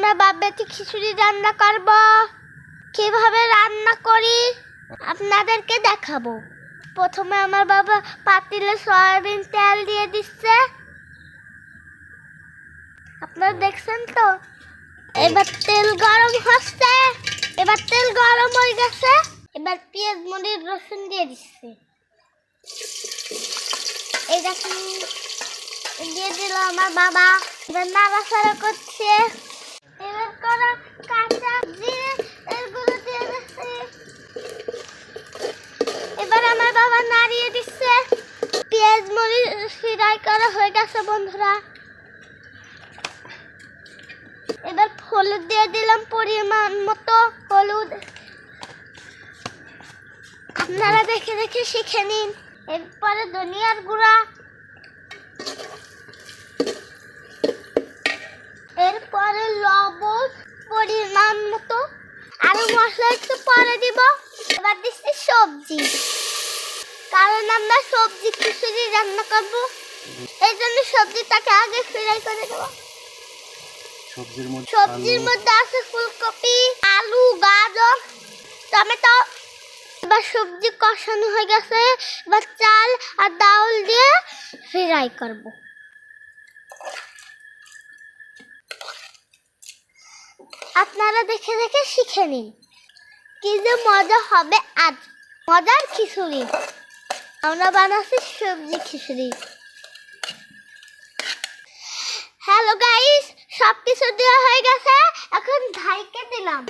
আমরা বাপবেটি খিচুড়ি রান্না করব। কিভাবে রান্না করি আপনাদেরকে দেখাবো। প্রথমে আমার বাবা পাতিলে সয়াবিন তেল দিয়ে দিচ্ছে, আপনারা দেখছেন তো। এবার তেল গরম হচ্ছে, এবার তেল গরম হয়ে গেছে, এবার পেঁয়াজ মরিচ রসুন দিয়ে দিচ্ছে। এই দেখুন দিয়ে দিল আমার বাবা। এবার নাড়াচাড়া করছে, এবার করা কাঁচা জিরে এগুলো দিয়ে দিচ্ছে। এবার আমার বাবা নাড়িয়ে দিচ্ছে। পেঁয়াজ মরিচ ফ্রাই করা হয়ে গেছে বন্ধুরা। এবার হলুদ দিয়ে দিলাম পরিমাণ মতো হলুদ, আপনারা দেখে দেখে শিখে নিন। এরপরে ধনিয়ার গুঁড়া, এরপরে লবণ পরিমাণ মতো, আরো মশলা একটু পরে দিব। এবার দিচ্ছি সবজি, কারণ আমরা সবজি খিচুড়ি রান্না করব, এই জন্য সবজিটাকে আগে ফ্রাই করে দেবো। সবজির মধ্যে আছে ফুলকপি, আলু, গাজর, টমেটো। এবার সবজি কষানো হয়ে গেছে, এবার চাল আর ডাউল দিয়ে ফ্রাই করব। আপনারা দেখে দেখে শিখে নিন, কি যে মজা হবে আজ। মজার খিচুড়ি আমরা বানাচ্ছি, সবজি খিচুড়ি। হ্যালো গাইস, সব কিছু দেওয়া হয়ে গেছে, এখন ঢাইকে দিলাম।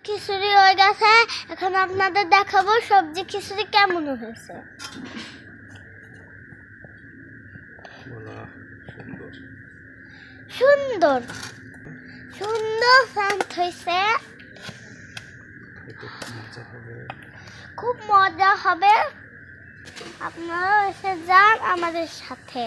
খিচুড়ি হয়ে গেছে, এখন আপনাদের দেখাবো সবজি খিচুড়ি কেমন হয়েছে। সুন্দর সুন্দর শান্ত হয়েছে, খুব মজা হবে। আপনারা এসে যান আমাদের সাথে।